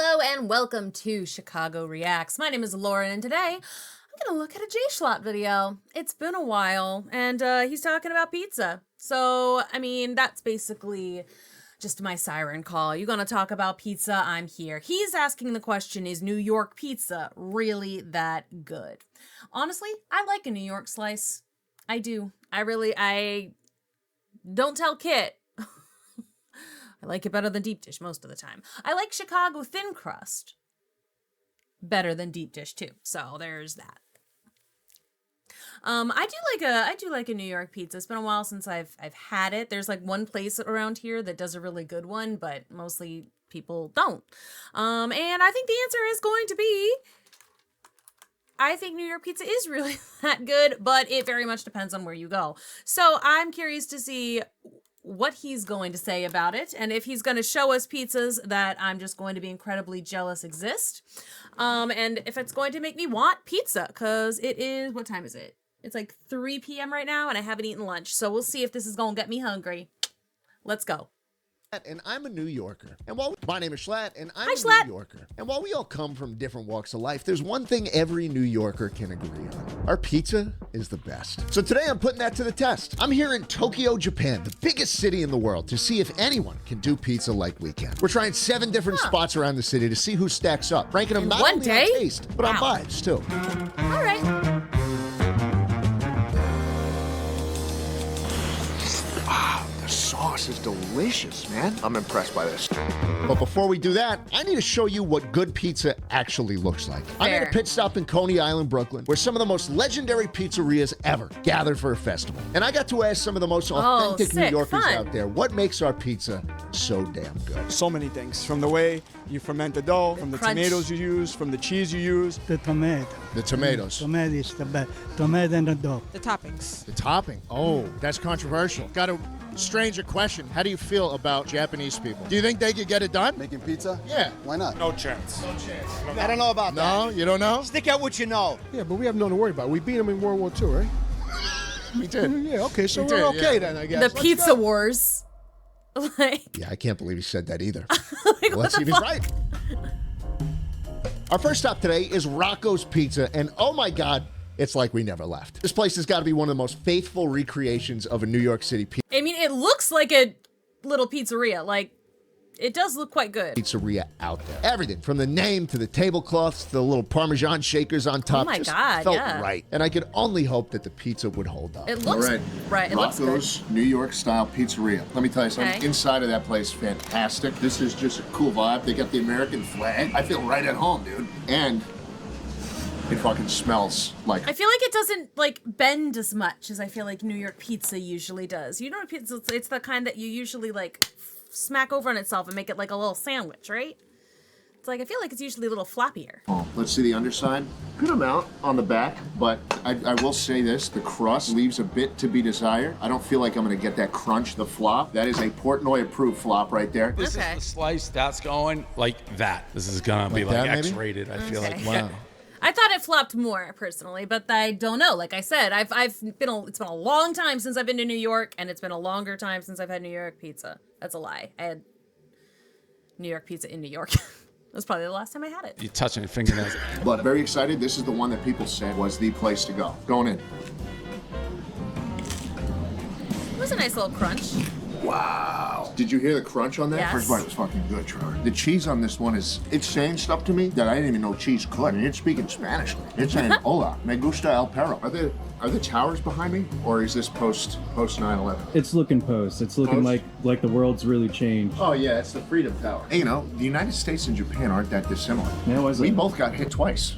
Hello and welcome to Chicago Reacts. My name is Lauren and today I'm gonna look at a jschlatt video. It's been a while and he's talking about pizza. So, I mean, that's basically just my siren call. You're gonna talk about pizza, I'm here. He's asking the question, is New York pizza really that good? Honestly, I like a New York slice. I do. I don't tell Kit. I like it better than deep dish most of the time. I like Chicago thin crust better than deep dish too. So there's that. I do like a New York pizza. It's been a while since I've had it. There's like one place around here that does a really good one, but mostly people don't. And I think the answer is going to be, I think New York pizza is really that good, but it very much depends on where you go. So I'm curious to see what he's going to say about it, and if he's going to show us pizzas that I'm just going to be incredibly jealous exist, and if it's going to make me want pizza, because it is, what time is it? It's like 3 p.m. right now, and I haven't eaten lunch, so we'll see if this is going to get me hungry. Let's go. And I'm a New Yorker. And while my name is Schlatt, and I'm Schlatt. a New Yorker. And while we all come from different walks of life, there's one thing every New Yorker can agree on. Our pizza is the best. So today I'm putting that to the test. I'm here in Tokyo, Japan, the biggest city in the world, to see if anyone can do pizza like we can. We're trying 7 different spots around the city to see who stacks up, ranking them not only on taste, but on vibes too. All right. The sauce is delicious, man. I'm impressed by this. But before we do that, I need to show you what good pizza actually looks like. I made a pit stop in Coney Island, Brooklyn, where some of the most legendary pizzerias ever gathered for a festival. And I got to ask some of the most authentic New Yorkers out there what makes our pizza so damn good. So many things, from the way you ferment the dough, from the tomatoes you use, from the cheese you use. The tomato. The tomatoes. Tomato is the best. Tomato and the dough. The toppings. The topping. Oh, that's controversial. Got a stranger question. How do you feel about Japanese people? Do you think they could get it done? Making pizza? Yeah. Why not? No chance. No chance. I don't know about that. No, you don't know? Stick out what you know. Yeah, but we have nothing to worry about. We beat them in World War II, right? We did. Yeah, okay, so we're okay then, I guess. The Pizza Wars. Like, Yeah, I can't believe he said that either. like, Let's see if he's right. Our first stop today is Rocco's Pizza, and oh my God, it's like we never left. This place has got to be one of the most faithful recreations of a New York City I mean, it looks like a little pizzeria. Like, it does look quite good. pizzeria out there. Everything from the name to the tablecloths to the little Parmesan shakers on top. Oh my just God, felt yeah. right. And I could only hope that the pizza would hold up. It looks right. It looks good. Rocco's New York style pizzeria. Let me tell you something. Okay. Inside of that place, fantastic. This is just a cool vibe. They got the American flag. I feel right at home, dude. And it fucking smells like. I feel like it doesn't like bend as much as I feel like New York pizza usually does. You know, pizza, it's the kind that you usually like smack over on itself and make it like a little sandwich, right? It's like, I feel like it's usually a little floppier. Oh, let's see the underside. Good amount on the back, but I will say this, the crust leaves a bit to be desired. I don't feel like I'm gonna get that crunch, the flop. That is a Portnoy approved flop right there. This is the slice that's going like that. This is gonna be like that, maybe? X-rated. I feel like Wow. I thought it flopped more personally, but I don't know. Like I said, it's been a long time since I've been to New York, and it's been a longer time since I've had New York pizza. That's a lie. I had New York pizza in New York. That was probably the last time I had it. you're touching your fingernails. But very excited. This is the one that people said was the place to go. Going in. It was a nice little crunch. Wow. Did you hear the crunch on that? Yes. First bite was fucking good, Trevor. The cheese on this one it's saying stuff to me that I didn't even know cheese could. And it's speaking Spanish. It's saying, hola, me gusta el perro. Are the towers behind me? Or is this post 9/11? It's looking post. It's looking like the world's really changed. Oh yeah, it's the Freedom Tower. Hey, you know, the United States and Japan aren't that dissimilar. Yeah, why is We that? both got hit twice.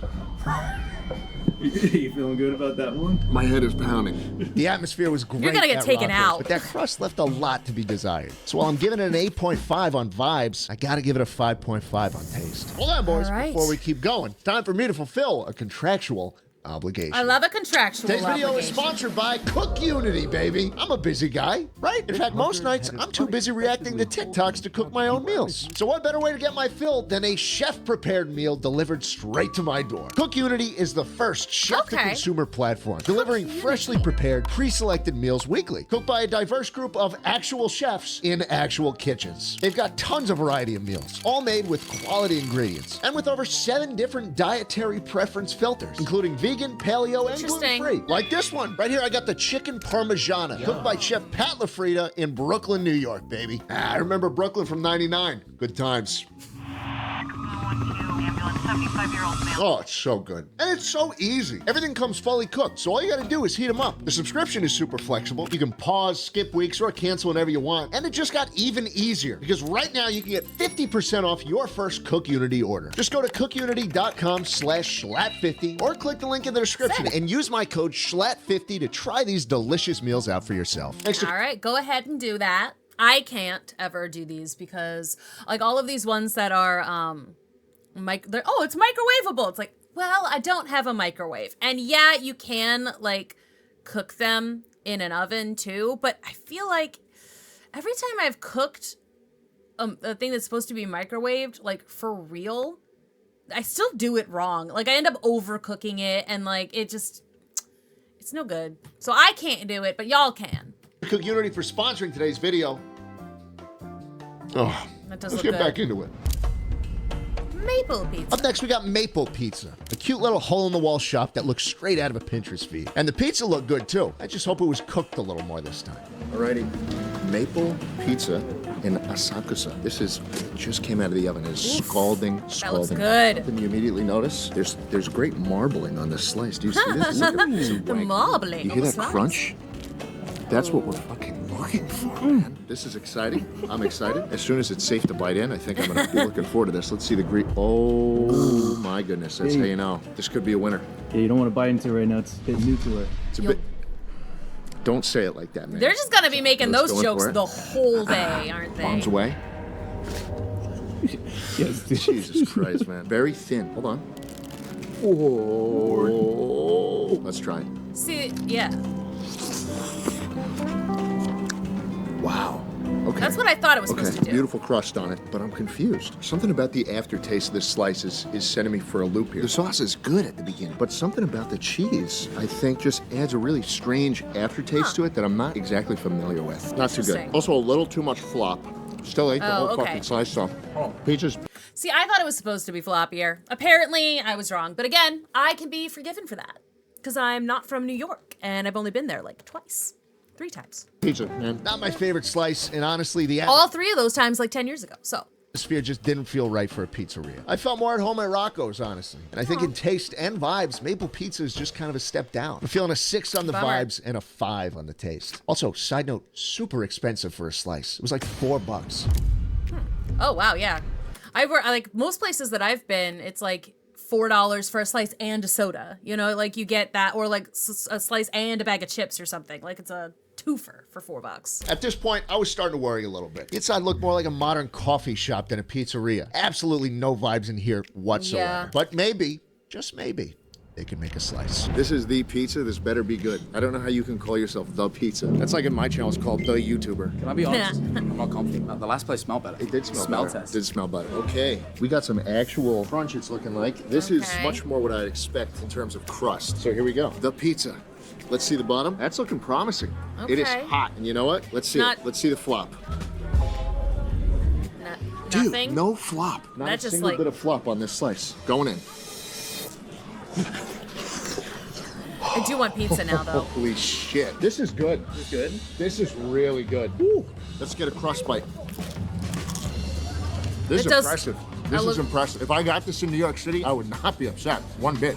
You feeling good about that one? My head is pounding. The atmosphere was great. You're gonna get at taken Rocco's, out. But that crust left a lot to be desired. So while I'm giving it an 8.5 on vibes, I gotta give it a 5.5 on taste. Hold on, boys. All right. Before we keep going, time for me to fulfill a contractual obligation. I love a contractual Today's video is obligation. sponsored by Cook Unity, baby. I'm a busy guy, right? In fact, most nights I'm too busy reacting to TikToks to cook my own meals. So what better way to get my fill than a chef-prepared meal delivered straight to my door? Cook Unity is the first chef-to-consumer platform, delivering freshly prepared, pre-selected meals weekly, cooked by a diverse group of actual chefs in actual kitchens. They've got tons of variety of meals, all made with quality ingredients, and with over 7 different dietary preference filters, including vegan, paleo, and gluten-free. Like this one. Right here, I got the chicken parmigiana, cooked by Chef Pat LaFrida in Brooklyn, New York, baby. I remember Brooklyn from '99. Good times. Oh, it's so good. And it's so easy. Everything comes fully cooked, so all you gotta do is heat them up. The subscription is super flexible. You can pause, skip weeks, or cancel whenever you want. And it just got even easier, because right now you can get 50% off your first Cook Unity order. Just go to cookunity.com/schlatt50 or click the link in the description and use my code schlatt50 to try these delicious meals out for yourself. All right, go ahead and do that. I can't ever do these because, like, all of these ones that are, it's microwavable. It's like, well, I don't have a microwave. And yeah, you can, like, cook them in an oven too, but I feel like every time I've cooked a thing that's supposed to be microwaved, like, for real, I still do it wrong. Like, I end up overcooking it, and, like, it's no good. So I can't do it, but y'all can. Cook Unity for sponsoring today's video. Oh, That does let's look get good. back into it. Maple pizza. Up next, we got Maple Pizza, a cute little hole-in-the-wall shop that looks straight out of a Pinterest feed. And the pizza looked good, too. I just hope it was cooked a little more this time. Alrighty, Maple Pizza in Asakusa. This just came out of the oven. It's scalding. That looks good. Something you immediately notice, there's great marbling on this slice. Do you see this? Look at this. The marbling. You hear on the that slice. crunch? That's what we're fucking looking for, man. This is exciting. I'm excited. As soon as it's safe to bite in, I think I'm gonna be looking forward to this. Let's see the Oh my goodness, that's how you know. This could be a winner. Yeah, you don't want to bite into it right now. It's a bit nuclear. It's a bit. Don't say it like that, man. They're just gonna be making Let's those go in for jokes it. the whole day, aren't they? Bombs away. Yes, dude. Jesus Christ, man. Very thin. Hold on. Whoa. Let's try it. See, yeah. Wow. Okay. That's what I thought it was supposed to do. Beautiful crust on it, but I'm confused. Something about the aftertaste of this slice is sending me for a loop here. The sauce is good at the beginning, but something about the cheese, I think, just adds a really strange aftertaste to it that I'm not exactly familiar with. Not too good. Interesting. Also, a little too much flop. Still ate the whole okay. fucking slice, so pizza's. See, I thought it was supposed to be floppier. Apparently, I was wrong. But again, I can be forgiven for that. Because I'm not from New York, and I've only been there like 3 times. Pizza, man. Not my favorite slice, and honestly, the All 3 of those times like 10 years ago, so. atmosphere just didn't feel right for a pizzeria. I felt more at home at Rocco's, honestly. And I think in taste and vibes, Maple Pizza is just kind of a step down. I'm feeling a 6 on the vibes and a 5 on the taste. Also, side note, super expensive for a slice. It was like $4. Oh, wow, yeah. Like, most places that I've been, it's like $4 for a slice and a soda. You know, like you get that, or like a slice and a bag of chips or something. Like it's a twofer for $4. At this point, I was starting to worry a little bit. The inside looked more like a modern coffee shop than a pizzeria. Absolutely no vibes in here whatsoever. Yeah. But maybe, just maybe, they can make a slice. This is the pizza. This better be good. I don't know how you can call yourself the pizza. That's like in my channel, it's called the YouTuber. Can I be honest? I'm not confident. The last place smelled better. It did smell better. test. It did smell better. Okay. We got some actual crunch, it's looking like. This is Okay. much more what I'd expect in terms of crust. So here we go. The pizza. Let's see the bottom. That's looking promising. It is Okay. hot. And you know what? Let's see it. Let's see the flop. Dude, Nothing? no flop. Not That's a just single like- bit of flop on this slice. Going in. I do want pizza now, though. Holy shit. This is good. This is good? This is really good. Woo. Let's get a crust bite. This is impressive. This is impressive. If I got this in New York City, I would not be upset one bit.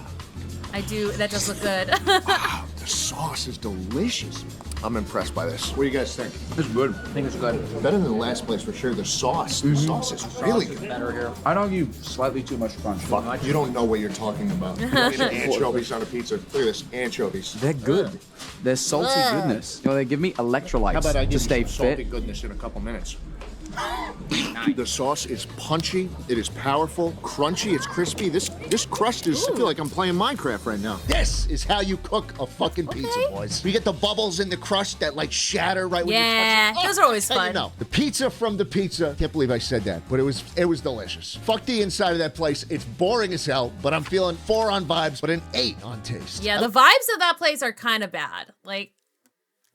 That does look good. Wow, the sauce is delicious. I'm impressed by this. What do you guys think? It's good. I think it's good. Better than the last place for sure. The sauce. The sauce is really good. Better here. I'd argue slightly too much crunch. Fuck, you don't know what you're talking about. Anchovies on a pizza. Look at this, anchovies. They're good. They're salty goodness. You know, they give me electrolytes How about I to give stay you some salty fit. goodness in a couple minutes? The sauce is punchy. It is powerful, crunchy. It's crispy. This crust is. I feel like I'm playing Minecraft right now. This is how you cook a fucking pizza, boys. You get the bubbles in the crust that like shatter right when you Yeah, touch it. those are always How fun. you know? The pizza from the pizza. Can't believe I said that, but it was delicious. Fuck the inside of that place. It's boring as hell, but I'm feeling 4 on vibes, but an 8 on taste. Yeah, the vibes of that place are kind of bad. Like,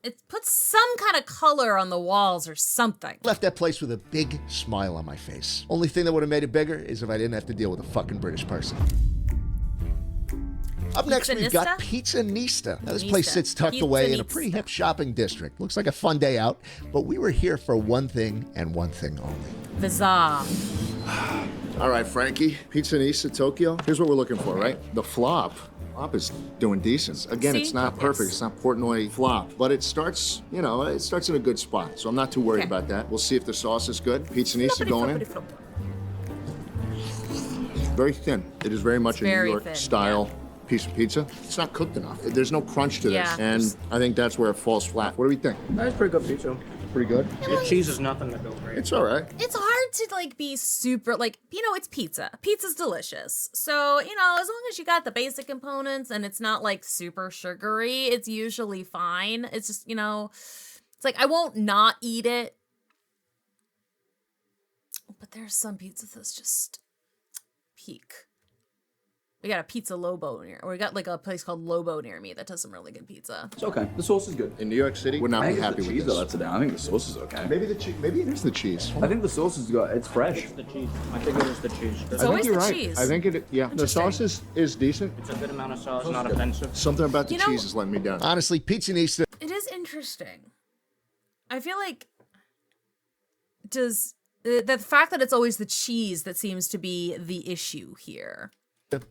it puts some kind of color on the walls or something. Left that place with a big smile on my face. Only thing that would have made it bigger is if I didn't have to deal with a fucking British person. Up next, we've got Pizzanista. Now, this place sits tucked away in a pretty hip shopping district. Looks like a fun day out, but we were here for one thing and one thing only. Bizarre. All right, Frankie. Pizzanista Tokyo. Here's what we're looking for, right? The flop. Flop is doing decent. Again, it's not perfect. It's not Portnoy flop, but it starts, you know, it starts in a good spot. So I'm not too worried about that. We'll see if the sauce is good. Pizzanista going in. Very thin. It is very much a New York style piece of pizza. It's not cooked enough. There's no crunch to this, and I think that's where it falls flat. What do we think? That's pretty good pizza. Pretty good. The cheese is nothing to go great. It's all right. It's hard to like be super like, you know, it's pizza. Pizza's delicious. So, you know, as long as you got the basic components and it's not like super sugary, it's usually fine. It's just, you know, it's like I won't not eat it. But there's some pizzas that's just peak. We got a Pizza Lobo near, or we got like a place called Lobo near me that does some really good pizza. It's okay. The sauce is good. In New York City, would not be happy with this. That's down. I think the sauce is okay. Maybe the cheese. Maybe it is the cheese. I think the sauce is good. It's fresh. It's the cheese. I think it is the cheese. It's always you're the right. cheese. I think it. Yeah, the sauce is decent. It's a good amount of sauce, not offensive. Something about the You know- cheese is letting me down. Honestly, Pizzanista. It is interesting. I feel like the fact that it's always the cheese that seems to be the issue here.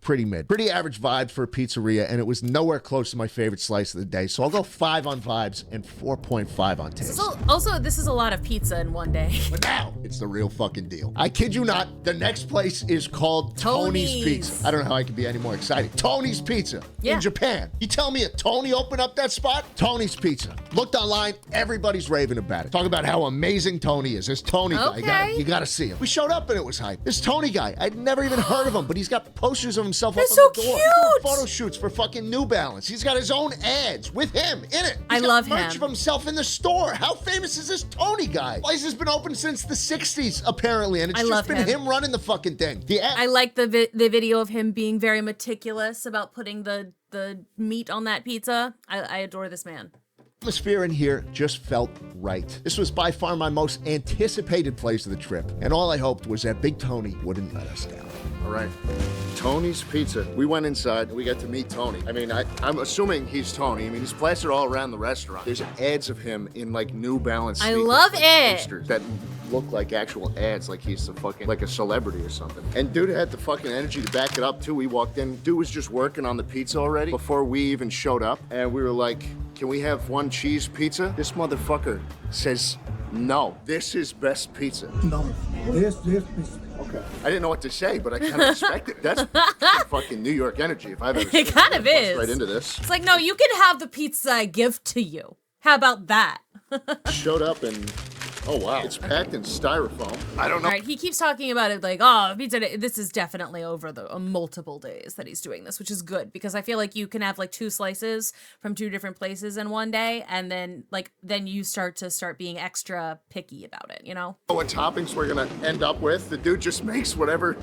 Pretty mid. Pretty average vibes for a pizzeria, and it was nowhere close to my favorite slice of the day. So I'll go 5 on vibes and 4.5 on taste. So, also, this is a lot of pizza in one day. But now, it's the real fucking deal. I kid you not, the next place is called Tony's Pizza. I don't know how I can be any more excited. Tony's Pizza in Japan. You tell me a Tony opened up that spot? Tony's Pizza. Looked online, everybody's raving about it. Talk about how amazing Tony is. This Tony guy, you gotta see him. We showed up and it was hype. This Tony guy, I'd never even heard of him, but he's got posters of himself up on the door. He's doing photo shoots for fucking New Balance. He's got his own ads with him in it. I love merch him. of himself in the store. How famous is this Tony guy? Place has been open since the 60s, apparently, and it's just been him running the fucking thing. I like the video of him being very meticulous about putting the meat on that pizza. I adore this man. Atmosphere in here just felt right. This was by far my most anticipated place of the trip, and all I hoped was that Big Tony wouldn't let us down. All right. Tony's Pizza. We went inside and we got to meet Tony. I mean, I'm assuming he's Tony. I mean, he's plastered all around the restaurant. There's ads of him in like New Balance I sneakers, love like, it. posters that look like actual ads, like he's the fucking, like a celebrity or something. And dude had the fucking energy to back it up too. We walked in, dude was just working on the pizza already before we even showed up. And we were like, can we have 1 cheese pizza? This motherfucker says, no, this is best pizza. No, this. Okay. I didn't know what to say, but I kind of expected. That's fucking New York energy if I've ever seen It kind of is. Right into this. It's like, no, you can have the pizza I give to you. How about that? Showed up and, oh wow, it's packed in styrofoam. I don't know. All right, he keeps talking about it like, oh, pizza day. This is definitely over the multiple days that he's doing this, which is good because I feel like you can have like 2 slices from 2 different places in one day, and then you start being extra picky about it, you know? What toppings we're gonna end up with? The dude just makes whatever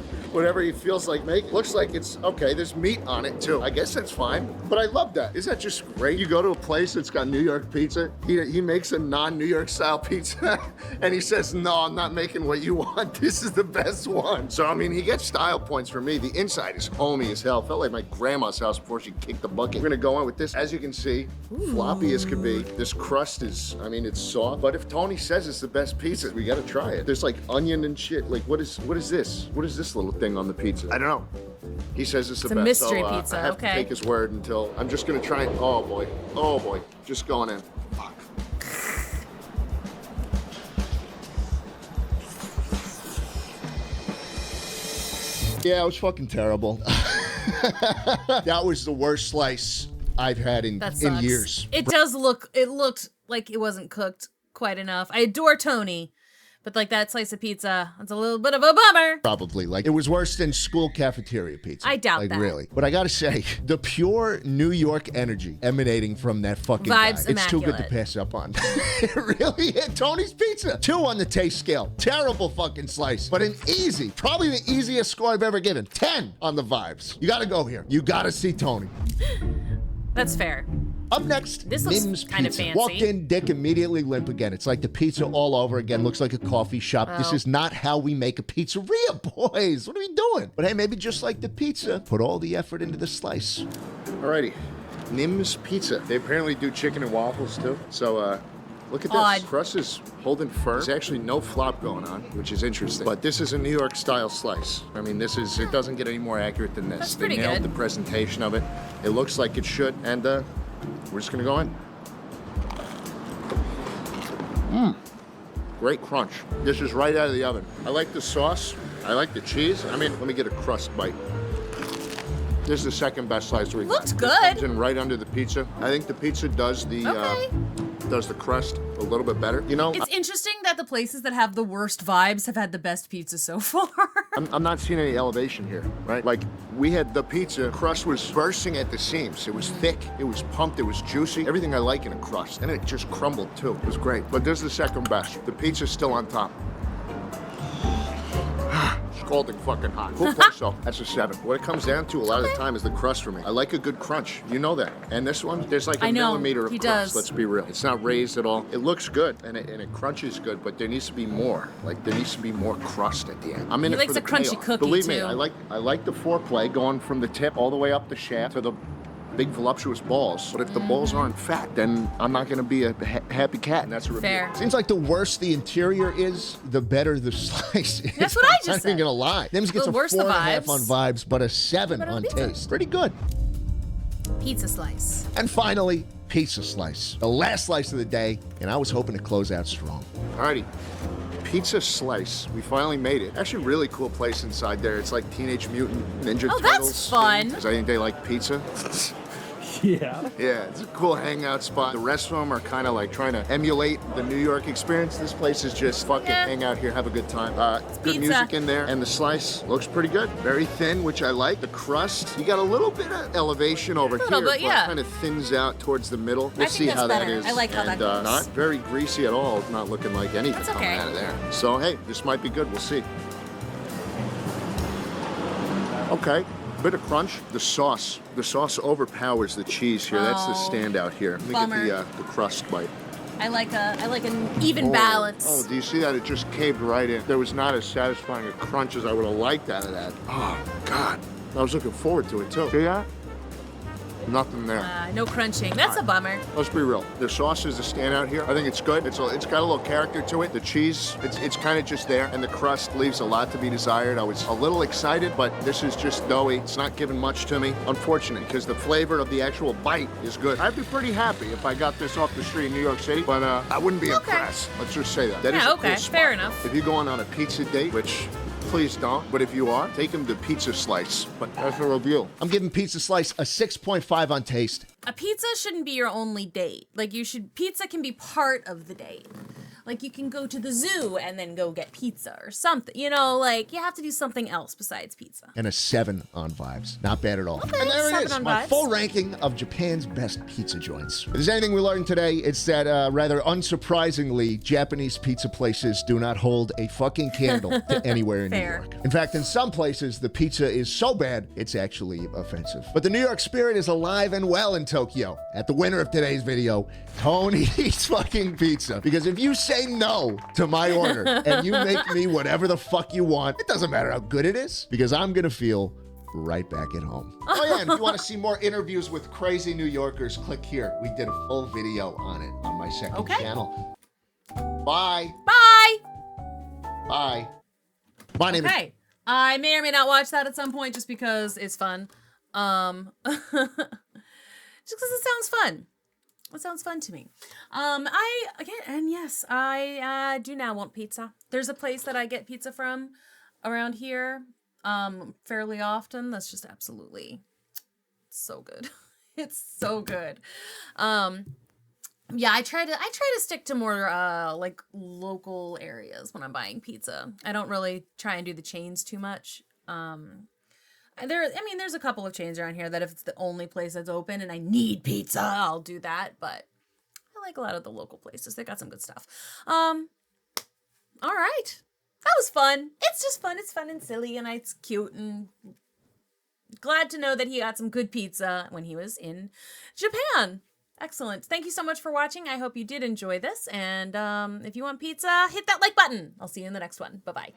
he feels like making. Looks like it's okay. There's meat on it too. I guess that's fine. But I love that. Isn't that just great? You go to a place that's got New York pizza. He makes a non-New York style pizza. And he says, no, I'm not making what you want. This is the best one. So, I mean, he gets style points from me. The inside is homey as hell. Felt like my grandma's house before she kicked the bucket. We're gonna go in with this. As you can see, floppy as could be. This crust is, I mean, it's soft. But if Tony says it's the best pizza, we gotta try it. There's like onion and shit. Like, what is this? What is this little thing on the pizza? I don't know. He says it's the best. It's a mystery so, pizza, I have to take his word until, I'm just gonna try it. Oh boy, just going in. Fuck. Yeah, it was fucking terrible. That was the worst slice I've had in years. It looked like it wasn't cooked quite enough. I adore Tony, But like that slice of pizza, it's a little bit of a bummer. Probably. Like, it was worse than school cafeteria pizza. I doubt like, that. Really. But I gotta say, the pure New York energy emanating from that fucking Vibes guy, it's too good to immaculate. pass up on. It really hit Tony's Pizza. 2 on the taste scale. Terrible fucking slice. But an easy, probably the easiest score I've ever given. 10 on the vibes. You gotta go here. You gotta see Tony. That's fair. Up next, This looks Nim's kinda Pizza. fancy. Walked in, dick immediately limp again. It's like the pizza all over again. Looks like a coffee shop. This Oh. is not how we make a pizzeria, boys. What are we doing? But hey, maybe just like the pizza, put all the effort into the slice. Alrighty, Nim's Pizza. They apparently do chicken and waffles too. So, look at this. Odd. Crust is holding firm. There's actually no flop going on, which is interesting. But this is a New York style slice. I mean, it doesn't get any more accurate than this. That's They pretty nailed good. the presentation of it. It looks like it should, and we're just gonna go in. Great crunch. This is right out of the oven. I like the sauce. I like the cheese. I mean, let me get a crust bite. This is the second best slice we've Looks got. good. This comes in right under the pizza. I think the pizza does the crust a little bit better. You know, It's interesting that the places that have the worst vibes have had the best pizza so far. I'm not seeing any elevation here, right? Like, we had the pizza, crust was bursting at the seams. It was thick, it was pumped, it was juicy. Everything I like in a crust. And it just crumbled too. It was great. But this is the second best. The pizza's still on top. Scalding fucking hot. Cool place though. That's a 7. What it comes down to a lot of the time is the crust for me. I like a good crunch. You know that. And this one, there's like a I know, millimeter of he crust. does. Let's be real. It's not raised at all. It looks good and it crunches good, but there needs to be more. Like, there needs to be more crust at the end. I'm in He it likes for a the crunchy payoff. cookie, Believe me, too. I like the foreplay going from the tip all the way up the shaft to the big voluptuous balls. But if the balls aren't fat, then I'm not going to be a happy cat, and that's a review. Fair. Seems like the worse the interior is, the better the slice is. That's what I just I'm not said. even gonna lie. Nims gets The a worse the 4.5 vibes, on vibes, but a 7 better the on pizza. taste. Pretty good. Pizza slice. And finally, pizza slice. The last slice of the day, and I was hoping to close out strong. Alrighty. Pizza Slice. We finally made it. Actually, really cool place inside there. It's like Teenage Mutant Ninja Oh, Turtles. that's fun. Because I think they like pizza. Yeah. Yeah, it's a cool hangout spot. The rest of them are kind of like trying to emulate the New York experience. This place is just fucking hang out here, have a good time. Good pizza. music in there, and the slice looks pretty good. Very thin, which I like. The crust, you got a little bit of elevation over little here, bit, yeah. but kind of thins out towards the middle. We'll think see that's how that better. is. I like how that And, goes. not very greasy at all. Not looking like anything That's coming okay. out of there. So hey, this might be good. We'll see. Okay. Bit of crunch. The sauce overpowers the cheese here. That's the Oh, standout here. Let me bummer. get the crust bite. I like an even balance. Oh, do you see that? It just caved right in. There was not as satisfying a crunch as I would have liked out of that. Oh, God. I was looking forward to it, too. See that? Nothing there. No crunching. That's a bummer. Let's be real. The sauce is the standout here. I think it's good. It's got a little character to it. The cheese, it's kind of just there, and the crust leaves a lot to be desired. I was a little excited, but this is just doughy. It's not giving much to me. Unfortunate, because the flavor of the actual bite is good. I'd be pretty happy if I got this off the street in New York City, but I wouldn't be impressed. Let's just say that. That is Yeah, a okay. cool spot. Fair enough. If you're going on a pizza date, which please don't, but if you are, take them to Pizza Slice. But that's a review. I'm giving Pizza Slice a 6.5 on taste. A pizza shouldn't be your only date. Like, pizza can be part of the date. Like, you can go to the zoo and then go get pizza or something. You know, like, you have to do something else besides pizza. And a 7 on vibes. Not bad at all. Okay, and there it 7 is, on my vibes. full ranking of Japan's best pizza joints. If there's anything we learned today, it's that rather unsurprisingly, Japanese pizza places do not hold a fucking candle to anywhere in New Fair. York. In fact, in some places, the pizza is so bad, it's actually offensive. But the New York spirit is alive and well in Tokyo. At the winner of today's video, Tony eats fucking pizza. Because if you say no to my order and you make me whatever the fuck you want, it doesn't matter how good it is, because I'm gonna feel right back at home. Oh yeah, and if you want to see more interviews with crazy New Yorkers, click here. We did a full video on it on my second channel. Bye. Bye! Bye. My name is... Okay. I may or may not watch that at some point just because it's fun. Just because it sounds fun. It sounds fun to me. I do now want pizza. There's a place that I get pizza from around here fairly often. That's just absolutely so good. It's so good. Yeah, I try to stick to more like local areas when I'm buying pizza. I don't really try and do the chains too much. There's a couple of chains around here that if it's the only place that's open and I need pizza, I'll do that, but I like a lot of the local places. They got some good stuff. All right. That was fun. It's just fun. It's fun and silly and it's cute and glad to know that he got some good pizza when he was in Japan. Excellent. Thank you so much for watching. I hope you did enjoy this. And if you want pizza, hit that like button. I'll see you in the next one. Bye-bye.